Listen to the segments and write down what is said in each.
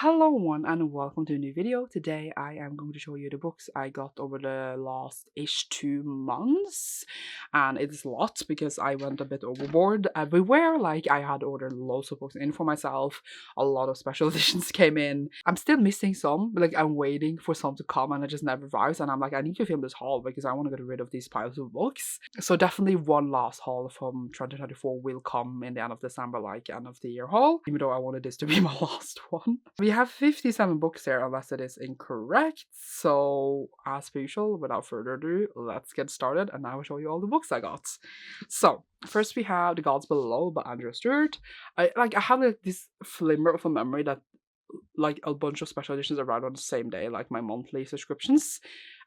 Hello one and welcome to a new video. Today I am going to show you the books I got over the last-ish 2 months, and it's a lot because I went a bit overboard everywhere. Like, I had ordered loads of books in for myself, a lot of special editions came in. I'm still missing some, but like I'm waiting for some to come and it just never arrives, and I'm like, I need to film this haul because I want to get rid of these piles of books. So definitely one last haul from 2024 will come in the end of December, like end of the year haul, even though I wanted this to be my last one. We have 57 books here, unless it is incorrect. So, as per usual, without further ado, let's get started, and I will show you all the books I got. So, first we have The Gods Below by Andrew Stewart. I have like this flimmer of a memory that like a bunch of special editions arrived on the same day, like my monthly subscriptions,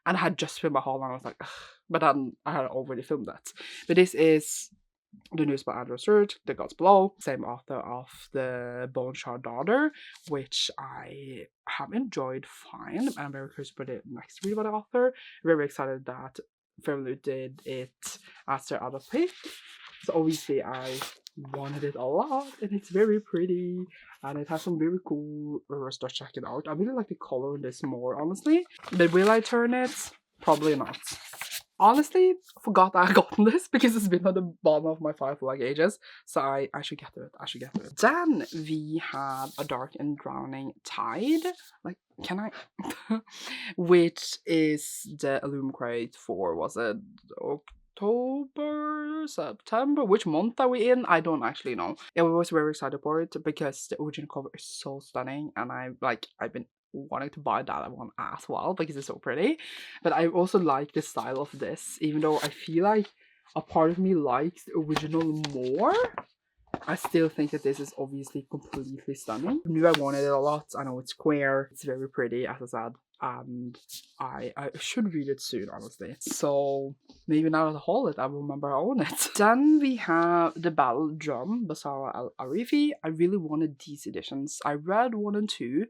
and I had just filmed my haul, and I was like, ugh. But then I had already filmed that. But this is the news by Andrew Stewart, The Gods Below, same author of The Bone Shard Daughter, which I have enjoyed fine. I'm very curious about the next read by the author. Very excited that Fairloot did it as their other pick. So obviously I wanted it a lot, and it's very pretty, and it has some very cool reverse Dutch jacket art. I really like the color in this more, honestly. But will I turn it? Probably not. Honestly, forgot I had gotten this because it's been on the bottom of my file for like ages. So I should get to it. I should get to it. Then we have A Dark and Drowning Tide. Like, can I? Which is the Illumicrate for, was it October, September? Which month are we in? I don't actually know. I was very excited for it because the original cover is so stunning, and I've been wanting to buy that one as well because it's so pretty. But I also like the style of this, even though I feel like a part of me likes the original more. I still think that this is obviously completely stunning. I knew I wanted it a lot. I know it's queer, it's very pretty, as I said, and I should read it soon, honestly. So maybe now that I hold it, I will remember I own it. Then we have The Battle Drum by Sarah Arifi. I really wanted these editions. I read 1 and 2,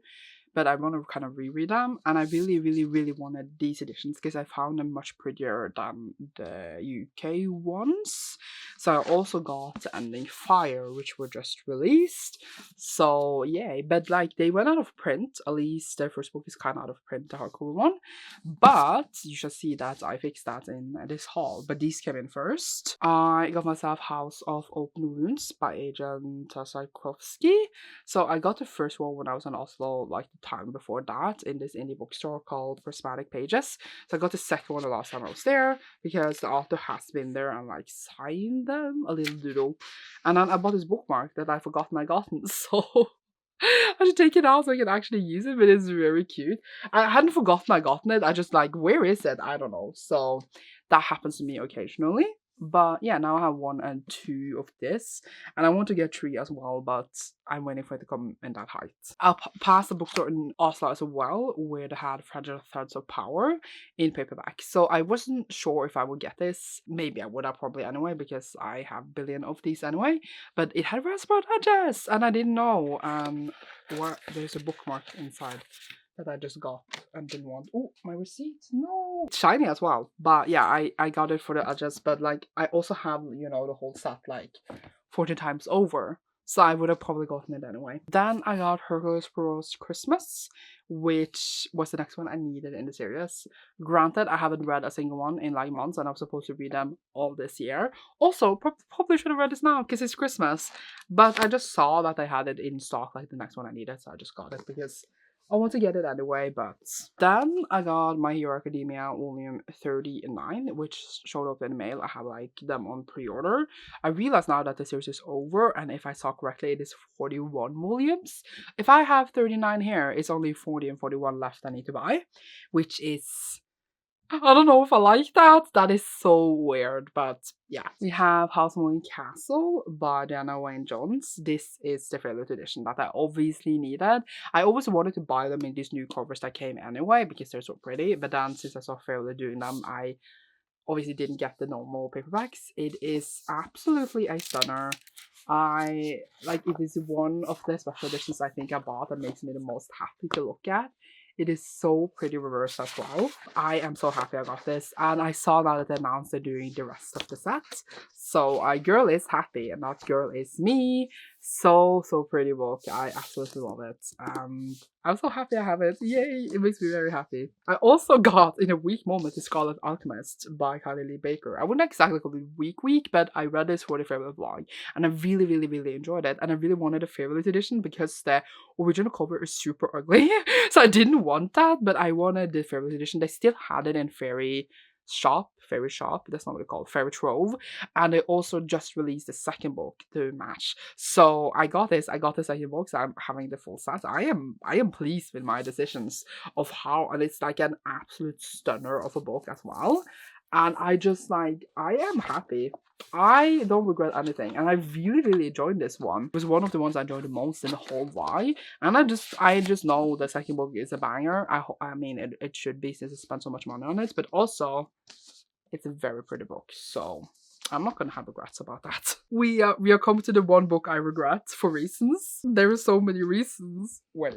but I want to kind of reread them, and I really wanted these editions because I found them much prettier than the UK ones. So I also got The Ending Fire, which were just released. So yay, but like they went out of print. At least the first book is kind of out of print, the hardcover one. But you shall see that I fixed that in this haul. But these came in first. I got myself House of Open Wounds by Agent Tchaikovsky. So I got the first one when I was in Oslo, like the time before that, in this indie bookstore called Prismatic Pages. So I got the second one the last time I was there because the author has been there and like signed them a little doodle. And then I bought this bookmark that I forgotten I gotten, so I should take it out so I can actually use it, but it's very cute. I hadn't forgotten I gotten it, I just like, where is it? I don't know. So that happens to me occasionally. But yeah, now I have 1 and 2 of this, and I want to get 3 as well, but I'm waiting for it to come in that height. I'll pass the bookstore in Oslo as well, where they had Fragile Threads of Power in paperback. So I wasn't sure if I would get this. Maybe I would have probably anyway, because I have a billion of these anyway. But it had raspberry edges, and I didn't know. There's a bookmark inside that I just got and didn't want. Oh, my receipt. No. It's shiny as well. But yeah, I got it for the edges, but like I also have, you know, the whole set like 40 times over. So I would have probably gotten it anyway. Then I got Hercules Poirot's Christmas, which was the next one I needed in the series. Granted, I haven't read a single one in like months, and I was supposed to read them all this year. Also, probably should have read this now because it's Christmas. But I just saw that I had it in stock, like the next one I needed, so I just got it because I want to get it anyway. But then I got My Hero Academia volume 39, which showed up in the mail. I have like them on pre-order. I realize now that the series is over, and if I saw correctly, it is 41 volumes. If I have 39 here, it's only 40 and 41 left I need to buy, which is, I don't know if I like that. That is so weird, but yeah. We have House Moving Castle by Diana Wayne Jones. This is the Fairlight edition that I obviously needed. I always wanted to buy them in these new covers that came anyway because they're so pretty, but then since I saw Fairlight doing them, I obviously didn't get the normal paperbacks. It is absolutely a stunner. It is one of the special editions I think I bought that makes me the most happy to look at. It is so pretty reversed as well. I am so happy I got this, and I saw now that they announced they're doing the rest of the set. So girl is happy, and that girl is me. So pretty book. I absolutely love it. I'm so happy I have it. Yay! It makes me very happy. I also got in a weak moment the Scarlet Alchemist by Kylie Lee Baker. I wouldn't exactly call it weak, but I read this for the favorite vlog, and I really enjoyed it. And I really wanted a favorite edition because the original cover is super ugly, so I didn't want that. But I wanted the favorite edition. They still had it in Fairy Shop. That's not what it's called. Fairy Trove, and they also just released the second book to match. So I got this. I got the second book. So I'm having the full set. I am pleased with my decisions of how, and it's like an absolute stunner of a book as well. And I just like, I am happy. I don't regret anything, and I really enjoyed this one. It was one of the ones I enjoyed the most in the whole Y. And I just know the second book is a banger. I mean it should be, since I spent so much money on it, but also it's a very pretty book, so I'm not gonna have regrets about that. We are coming to the one book I regret for reasons. There are so many reasons. Wait.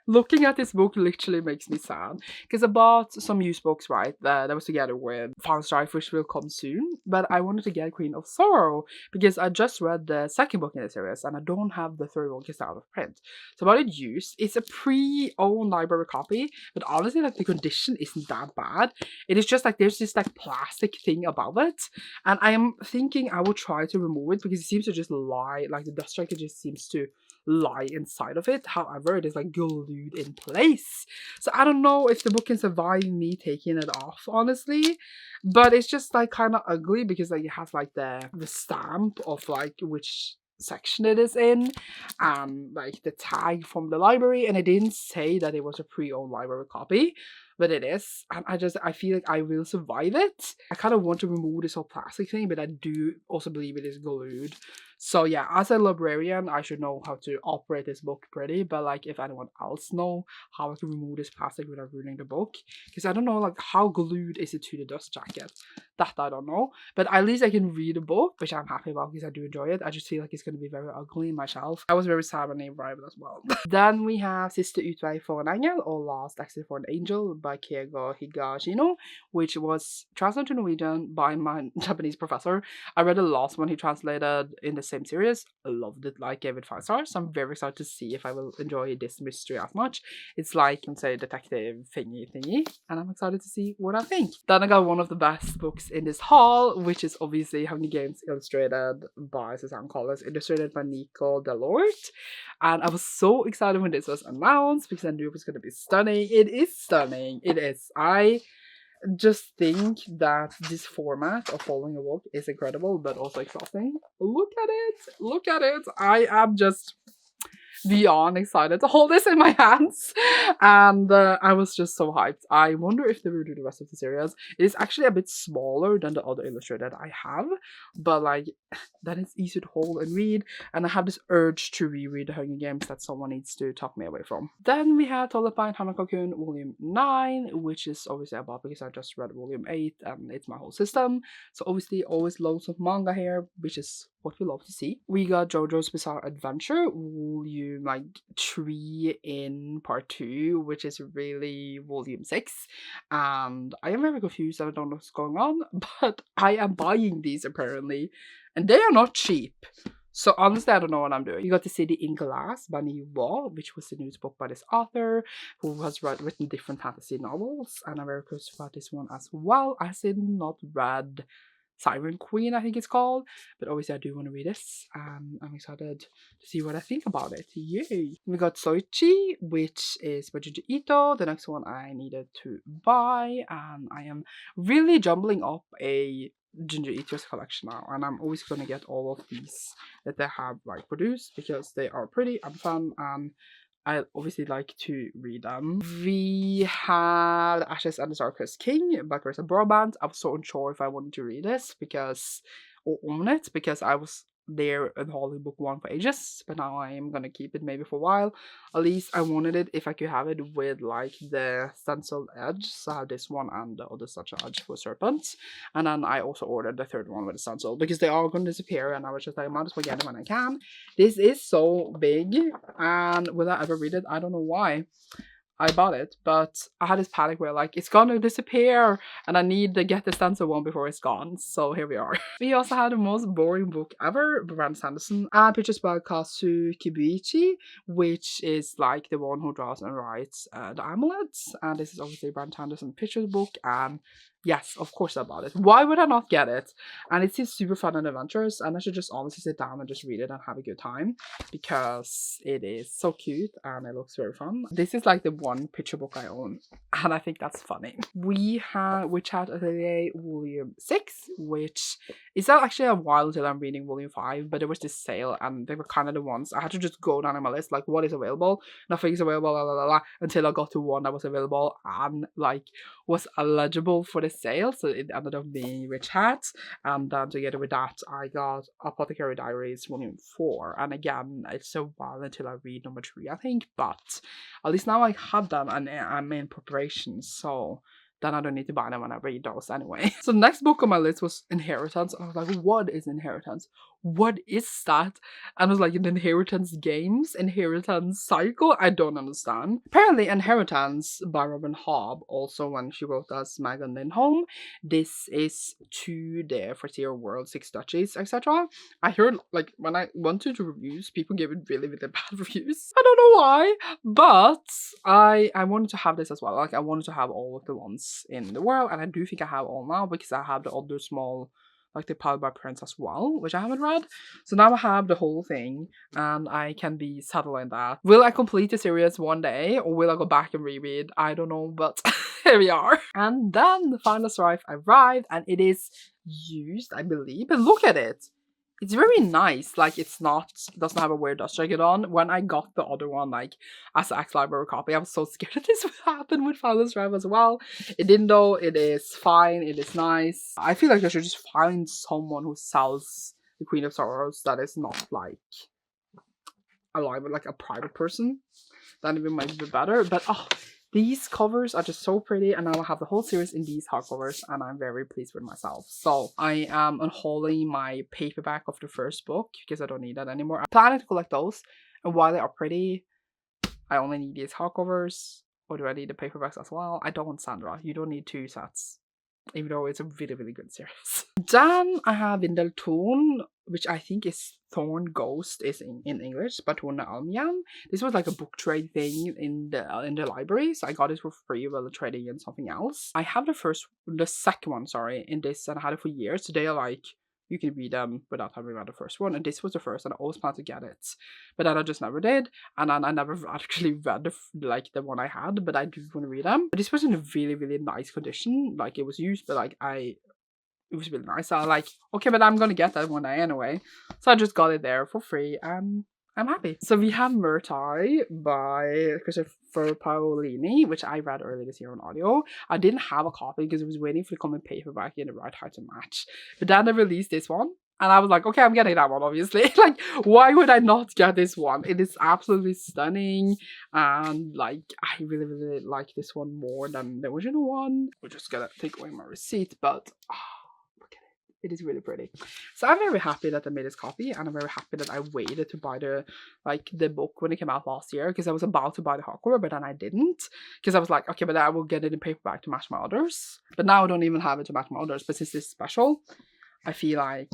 Looking at this book literally makes me sad, because I bought some used books, right, that was together with Father Strife, which will come soon, but I wanted to get Queen of Sorrow because I just read the second book in the series and I don't have the third one because it's out of print. So I bought it used. It's a pre-owned library copy, but honestly, like, the condition isn't that bad. It is just like there's this like plastic thing above it, and I am thinking I will try to remove it because it seems to just lie, like the dust jacket just seems to lie inside of it. However, it is like glued in place, so I don't know if the book can survive me taking it off, honestly. But it's just like kind of ugly because like it has like the stamp of like which section it is in, and like the tag from the library, and it didn't say that it was a pre-owned library copy, but it is. And I feel like I will survive it. I kind of want to remove this whole plastic thing, but I do also believe it is glued. So yeah, as a librarian, I should know how to operate this book pretty, but like if anyone else know how I can remove this plastic without ruining the book, because I don't know like how glued is it to the dust jacket. That I don't know, but at least I can read a book, which I'm happy about because I do enjoy it. I just feel like it's going to be very ugly in my shelf. I was very sad when it arrived as well. Then we have Siste Utvei for an Angel, or Last Exit for an Angel by Keigo Higashino, which was translated to Norwegian by my Japanese professor. I read the last one he translated in the same series. I loved it, like gave it 5 stars. So I'm very excited to see if I will enjoy this mystery as much. It's like, you can say, detective thingy, and I'm excited to see what I think. Then I got one of the best books in this haul, which is obviously Hunger Games Illustrated by Suzanne Collins, illustrated by Nico Delort. And I was so excited when this was announced because I knew it was going to be stunning. It is stunning. It is. I just think that this format of following a book is incredible, but also exhausting. Look at it. Look at it. I am just beyond excited to hold this in my hands, and I was just so hyped. I wonder if they will do the rest of the series. It is actually a bit smaller than the other illustrated I have, but like that is easy to hold and read, and I have this urge to reread the Hunger Games that someone needs to talk me away from. Then we have Tolepine Hanako-kun Volume 9, which is obviously about because I just read Volume 8 and it's my whole system, so obviously always loads of manga here, which is what we love to see. We got JoJo's Bizarre Adventure Volume like 3 in part 2, which is really Volume 6, and I am very confused. I don't know what's going on, but I am buying these apparently, and they are not cheap. So honestly, I don't know what I'm doing. You got The City in Glass by Ni Wall, which was the news book by this author who has written different fantasy novels, and I'm very curious about this one as well. I still not read Siren Queen, I think it's called, but obviously I do want to read this, and I'm excited to see what I think about it. Yay! We got Soichi, which is by Junji Ito, the next one I needed to buy, and I am really jumbling up a Junji Ito's collection now, and I'm always gonna get all of these that they have like produced because they are pretty and fun, and I obviously like to read them. We had Ashes and the Starcrest King by Carissa Brabant. I was so unsure if I wanted to read this or own it, because I was there in Holy Book 1 for ages, but now I am gonna keep it maybe for a while. At least I wanted it if I could have it with like the stenciled edge, so I have this one and the other such edge for serpents, and then I also ordered the third one with the stencil because they are gonna disappear, and I was just like, I might as well get it when I can. This is so big, and will I ever read it? I don't know why. I bought it, but I had this panic where like it's gonna disappear and I need to get the stencil one before it's gone. So here we are. We also had the most boring book ever, Brand Sanderson, and pictures by Kazu Kibuichi, which is like the one who draws and writes the amulets. And this is obviously Brand Sanderson pictures book, and yes, of course I bought it. Why would I not get it? And it seems super fun and adventurous, and I should just honestly sit down and just read it and have a good time because it is so cute and it looks very fun. This is like the one picture book I own, and I think that's funny. We had Witch Hat Atelier Volume 6, which is actually a while until I'm reading Volume 5, but there was this sale and they were kind of the ones I had to just go down on my list, like what is available, nothing is available, la, la, la, la, until I got to one that was available and like was eligible for the sale, so it ended up being Witch Hat. And then together with that, I got Apothecary Diaries Volume 4. And again, it's a while until I read number 3, I think. But at least now I have them and I'm in preparation. So then I don't need to buy them when I read those anyway. So the next book on my list was Inheritance. I was like, what is Inheritance? What is that? And it was like an Inheritance Games, Inheritance Cycle. I don't understand. Apparently Inheritance by Robin Hobb, also when she wrote as Manga Home. This is to the Frontier World, Six Duchies, etc. I heard like when I went to the reviews, people gave it really, really bad reviews. I don't know why, but I wanted to have this as well. Like I wanted to have all of the ones in the world, and I do think I have all now because I have the other small, like the Powered by Prince as well, which I haven't read. So now I have the whole thing and I can be settled in that. Will I complete the series one day or will I go back and reread? I don't know, but here we are. And then the final strife arrived and it is used, I believe. But look at it. It's very nice. Like it's doesn't have a weird dust jacket on. When I got the other one, like as an ex-library copy, I was so scared that this would happen with Final Strife as well. It didn't though. It is fine. It is nice. I feel like I should just find someone who sells the Queen of Sorrows that is not like alive, like a private person. That even might be better. But oh, these covers are just so pretty, and now I have the whole series in these hardcovers, and I'm very pleased with myself. So I am unhauling my paperback of the first book because I don't need that anymore. I'm planning to collect those, and while they are pretty, I only need these hardcovers. Or do I need the paperbacks as well? I don't, Sandra. You don't need 2 sets. Even though it's a really, really good series. Then I have Vindeltorn, which I think is Thorn Ghost is in English, but Torn Almian. This was like a book trade thing in the library, so I got it for free while trading in something else. I have the second one, sorry, in this, and I had it for years. So they are like, you can read them without having read the first one, and this was the first, and I always planned to get it, but then I just never did, and then I never actually read the one I had, but I do want to read them. But this was in a really, really nice condition, like it was used, but like it was really nice. So I was like, okay, but I'm gonna get that one day anyway, so I just got it there for free, and I'm happy. So we have Murtai by Christopher Paolini, which I read earlier this year on audio. I didn't have a copy because I was waiting for the coming paperback in the right height to match. But then they released this one, and I was like, okay, I'm getting that one, obviously. Like, why would I not get this one? It is absolutely stunning, and like, I really, really like this one more than the original one. We're just gonna take away my receipt, but it is really pretty. So I'm very happy that I made this copy, and I'm very happy that I waited to buy the book when it came out last year, because I was about to buy the hardcover, but then I didn't, because I was like, okay, but I will get it in paperback to match my others. But now I don't even have it to match my others, but since it's special, I feel like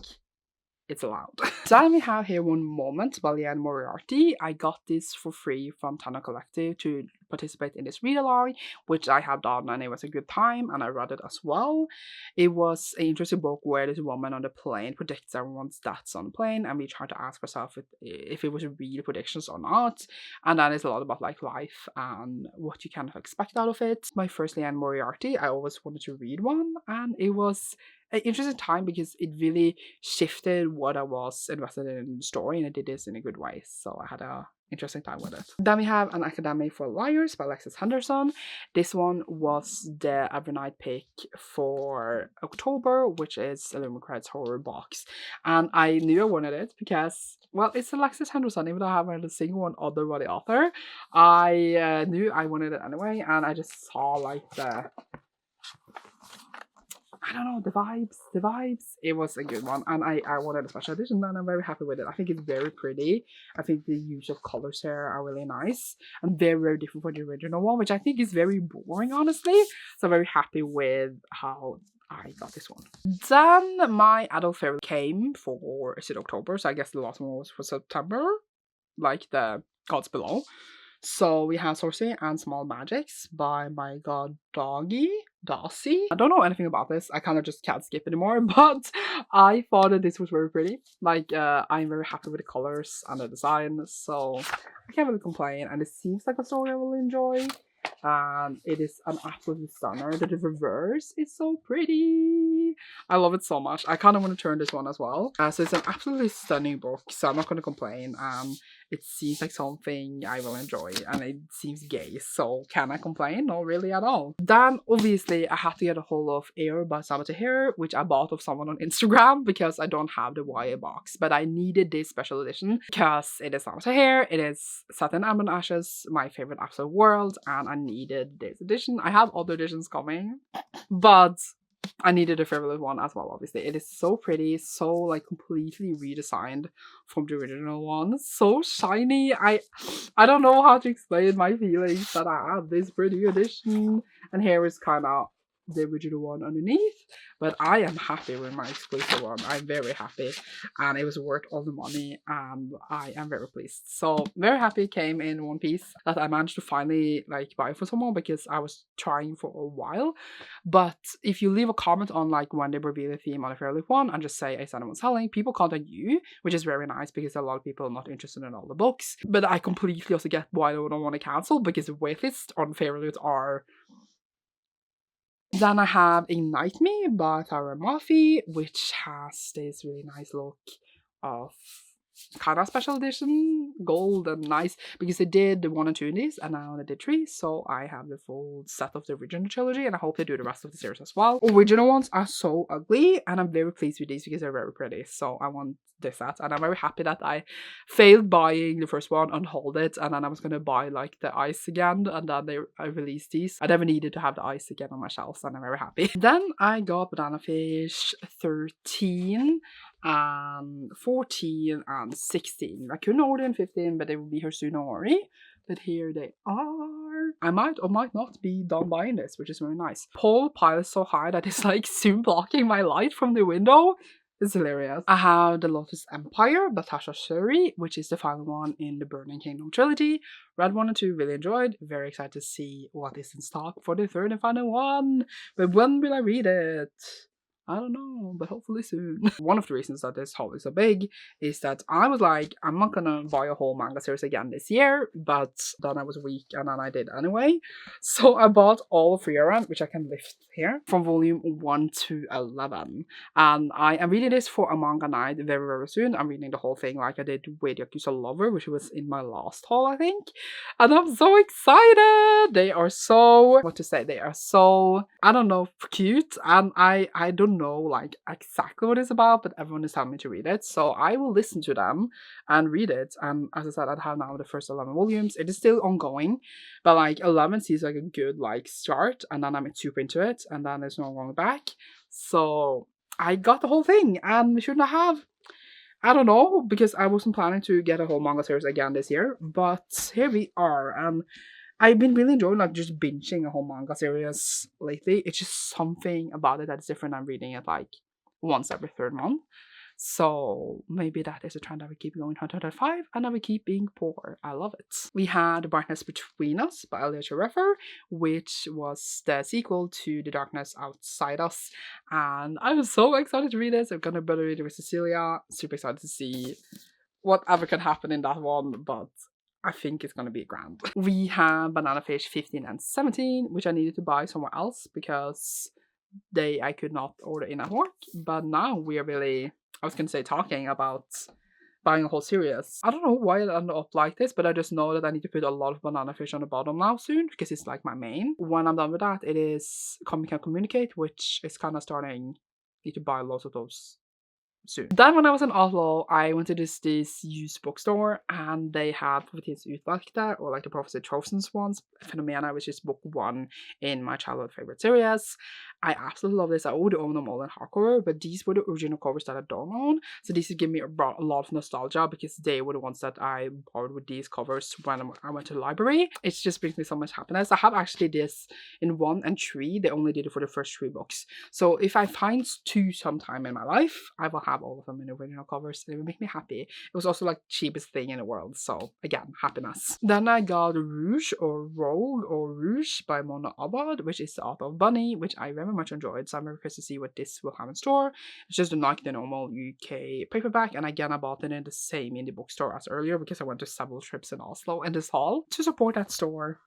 it's allowed. Then we have here One Moment by Leanne Moriarty. I got this for free from Tana Collective to participate in this read-along, which I have done, and it was a good time, and I read it as well. It was an interesting book where this woman on the plane predicts everyone's deaths on the plane, and we try to ask ourselves if it was real predictions or not. And then it's a lot about like life and what you kind of expect out of it. My first Leanne Moriarty, I always wanted to read one, and it was an interesting time because it really shifted what I was invested in the story, and it did this in a good way. So I had a interesting time with it. Then we have An Academy for Liars by Alexis Henderson. This one was the every night pick for October, which is Illumicred's horror box. And I knew I wanted it because, well, it's Alexis Henderson, even though I haven't read a single one other by the author. I knew I wanted it anyway, and I just saw like I don't know, the vibes. It was a good one, and I wanted a special edition, and I'm very happy with it. I think it's very pretty. I think the use of colors here are really nice and very, very different from the original one, which I think is very boring, honestly. So I'm very happy with how I got this one. Then my adult favorite came for, is it October? So I guess the last one was for September, like the Gods Below. So we have Sorcery and Small Magics by my god Doggy Dossie. I don't know anything about this. I kind of just can't skip anymore, but I thought that this was very pretty. Like, I'm very happy with the colors and the design, so I can't really complain. And it seems like a story I will enjoy. And it is an absolute stunner. The reverse is so pretty. I love it so much. I kind of want to turn this one as well. So it's an absolutely stunning book, so I'm not going to complain. It seems like something I will enjoy, and it seems gay, so can I complain? Not really at all. Then, obviously, I had to get a hold of Air by Saboteur Hair, which I bought of someone on Instagram because I don't have the YA box, but I needed this special edition because it is Saboteur Hair, it is Satin Amber Ashes, my favorite absolute world, and I needed this edition. I have other editions coming, but I needed a favorite one as well, obviously. It is so pretty, so like completely redesigned from the original one. So shiny. I don't know how to explain my feelings that I have this pretty edition. And here is kind of the original one underneath. But I am happy with my exclusive one. I'm very happy. And it was worth all the money. And I am very pleased. So very happy it came in one piece that I managed to finally like buy for someone because I was trying for a while. But if you leave a comment on like when they reveal the theme on a fairly one and just say I said I'm selling, people contact you, which is very nice because a lot of people are not interested in all the books. But I completely also get why they don't want to cancel because the waitlist on Fairly are. Then I have Ignite Me by Tara Murphy, which has this really nice look of kind of special edition gold and nice because they did the 1 and 2 in these and now they did 3, so I have the full set of the original trilogy and I hope they do the rest of the series as well. Original ones are so ugly and I'm very pleased with these because they're very pretty, so I want this set and I'm very happy that I failed buying the first one and hold it, and then I was gonna buy like the ice again, and then I released these. I never needed to have the ice again on my shelves and I'm very happy. Then I got Banana Fish 13 and 14 and 16. I couldn't order in 15, but they will be here soon, don't worry. But here they are. I might or might not be done buying this, which is very nice. Pole pile is so high that it's like soon blocking my light from the window. It's hilarious. I have The Lotus Empire by Tasha Suri, which is the final one in the Burning Kingdom trilogy. Read 1 and 2, really enjoyed. Very excited to see what is in stock for the third and final one. But when will I read it? I don't know, but hopefully soon. One of the reasons that this haul is so big is that I was like, I'm not gonna buy a whole manga series again this year, but then I was weak and then I did anyway. So I bought all 3 of them, which I can lift here, from volume 1 to 11. And I am reading this for a manga night very, very soon. I'm reading the whole thing like I did with Yakuza Lover, which was in my last haul, I think. And I'm so excited! They are so, what to say, they are so, I don't know, cute. And I don't know like exactly what it's about, but everyone is telling me to read it, so I will listen to them and read it. And as I said, I have now the first 11 volumes. It is still ongoing, but like 11 seems like a good like start, and then I'm super into it, and then there's no going back. So I got the whole thing, and shouldn't I have? I don't know, because I wasn't planning to get a whole manga series again this year, but here we are. And I've been really enjoying like just binging a whole manga series lately. It's just something about it that's different. I'm reading it like once every 3rd month. So maybe that is a trend that we keep going 105 and that we keep being poor. I love it. We had The Brightness Between Us by Alicia Reffer, which was the sequel to The Darkness Outside Us. And I was so excited to read this. I'm gonna better read it with Cecilia. Super excited to see whatever can happen in that one, but I think it's gonna be grand. We have Banana Fish 15 and 17, which I needed to buy somewhere else because I could not order in at work. But now we are really, I was gonna say, talking about buying a whole series. I don't know why it ended up like this, but I just know that I need to put a lot of Banana Fish on the bottom now soon because it's like my main. When I'm done with that, it is Comic Can Communicate, which is kind of starting. Need to buy lots of those soon. Then when I was in Oslo, I went to this used bookstore, and they had Profetiens Utvalgte, or like the Prophecy Chosen's ones, Phenomena, which is book 1 in my childhood favorite series. I absolutely love this. I already own them all in hardcover, but these were the original covers that I don't own. So these give me a lot of nostalgia, because they were the ones that I borrowed with these covers when I went to the library. It just brings me so much happiness. I have actually this in 1 and 3. They only did it for the first 3 books. So if I find 2 sometime in my life, I will have all of them in original covers. It will make me happy. It was also like cheapest thing in the world. So again, happiness. Then I got Rouge or Rogue or Rouge by Mona Abad, which is the author of Bunny, which I very much enjoyed. So I'm very curious to see what this will have in store. It's just like the normal UK paperback. And again, I bought it in the same indie bookstore as earlier, because I went to several trips in Oslo in this hall to support that store.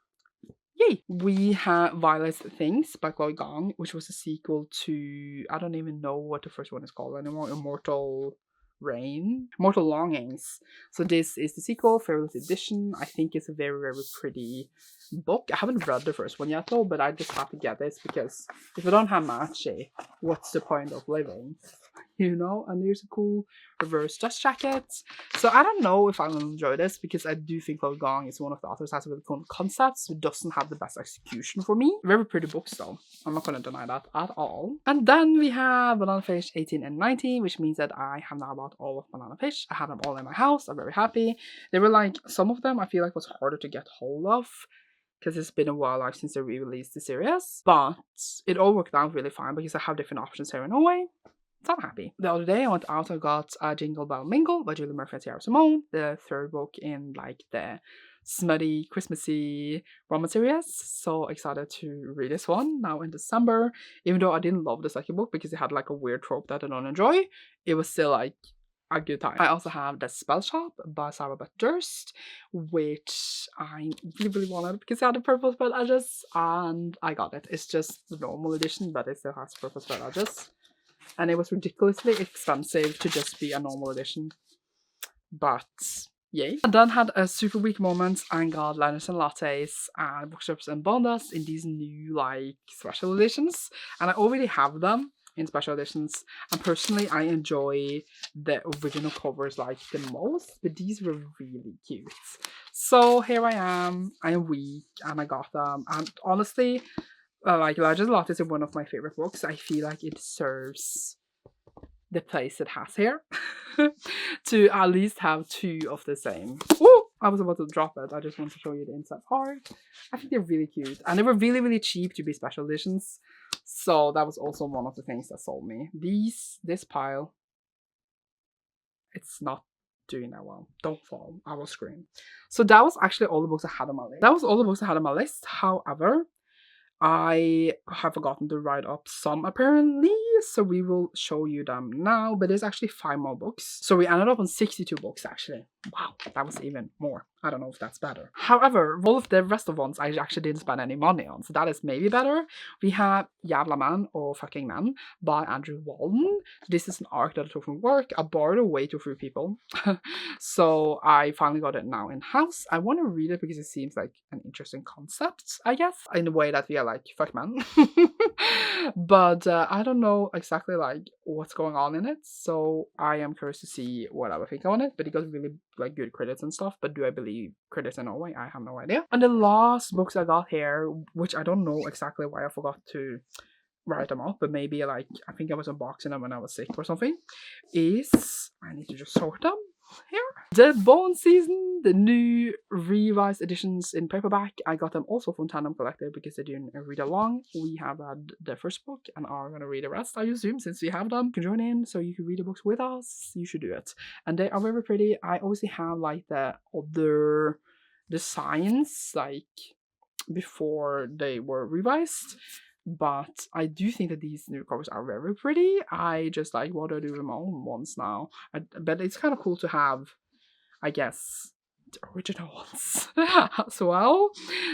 Yay! We have Violet's Things by Chloe Gong, which was a sequel to, I don't even know what the first one is called anymore, Immortal Longings. So this is the sequel, favorite edition. I think it's a very, very pretty book. I haven't read the first one yet though, but I just have to get this, because if I don't have Machi, what's the point of living? You know? And there's a cool reverse dust jacket. So I don't know if I will enjoy this, because I do think Chloe Gong is one of the authors that has a really cool concepts, who doesn't have the best execution for me. Very pretty books though. I'm not going to deny that at all. And then we have Banana Fish 18 and 19, which means that I have now bought all of Banana Fish. I have them all in my house. I'm very happy. They were like, some of them I feel like was harder to get hold of, because it's been a while like since they re-released the series. But it all worked out really fine, because I have different options here in Norway. So I'm happy. The other day I went out and got Jingle Bell Mingle by Julie Murphy and Sierra Simone, the 3rd book in like the smutty, Christmassy romance series. So excited to read this one now in December. Even though I didn't love the 2nd book, because it had like a weird trope that I don't enjoy, it was still like a good time. I also have The Spell Shop by Sarah Beth Durst, which I really wanted, because it had the purple spell edges, and I got it. It's just the normal edition, but it still has purple spell edges. And it was ridiculously expensive to just be a normal edition. But yay. I then had a super weak moment and got Liners and Lattes and Bookshops and Bondas in these new like special editions. And I already have them in special editions. And personally, I enjoy the original covers like the most. But these were really cute. So here I am weak, and I got them. And honestly, like Largest Lot is one of my favorite books. I feel like it serves the place it has here to at least have 2 of the same. Ooh, I was about to drop it. I just want to show you the inside art. I think they're really cute, and they were really, really cheap to be special editions. So that was also one of the things that sold me. This pile, it's not doing that well. Don't fall. I will scream. So that was actually all the books I had on my list. However, I have forgotten to write up some apparently, so we will show you them now, but there's actually 5 more books. So we ended up on 62 books actually. Wow, that was even more. I don't know if that's better. However, all of the rest of ones I actually didn't spend any money on, so that is maybe better. We have Jävla Man or Fucking Man by Andrew Walden. This is an arc that I took from work. I borrowed it way to few people. So I finally got it now in-house. I want to read it because it seems like an interesting concept, I guess, in a way that we are like, fuck man. But I don't know exactly like what's going on in it, so I am curious to see what I would think on it. But it got really like good critics and stuff, but do I believe critics in Norway? I have no idea. And the last books I got here, which I don't know exactly why I forgot to write them up, but maybe like I think I was unboxing them when I was sick or something, is I need to just sort them here. The Bone Season, the new revised editions in paperback. I got them also from Tandem Collective because they're doing a read along. We have read the first book and are going to read the rest, I assume, since we have them. You can join in so you can read the books with us. You should do it. And they are very pretty. I obviously have like the other designs like before they were revised, but I do think that these new covers are very pretty. I just like want to do them own ones now. But it's kind of cool to have, I guess, the original ones as well.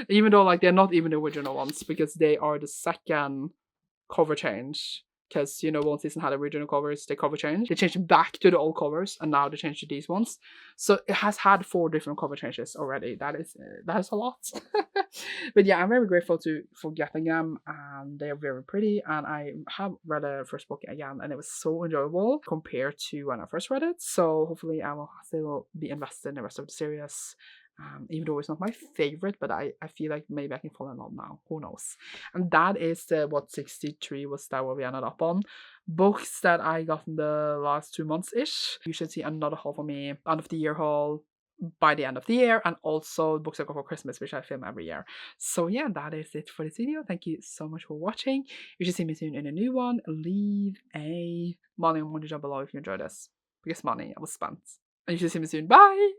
Even though like they're not even the original ones, because they are the second cover change. Because, you know, One Season had original covers, they cover change. They changed back to the old covers, and now they changed to these ones. So it has had 4 different cover changes already. That is a lot. But yeah, I'm very grateful for getting them, and they're very pretty. And I have read the first book again, and it was so enjoyable compared to when I first read it. So hopefully, I will still be invested in the rest of the series. Even though it's not my favorite, but I feel like maybe I can fall in love now. Who knows? And that is the what 63 was that what we ended up on. Books that I got in the last 2 months ish. You should see another haul for me, end of the year haul by the end of the year, and also books I got for Christmas, which I film every year. So yeah, that is it for this video. Thank you so much for watching. You should see me soon in a new one. Leave a money on down below if you enjoyed this, because money was spent. And you should see me soon. Bye!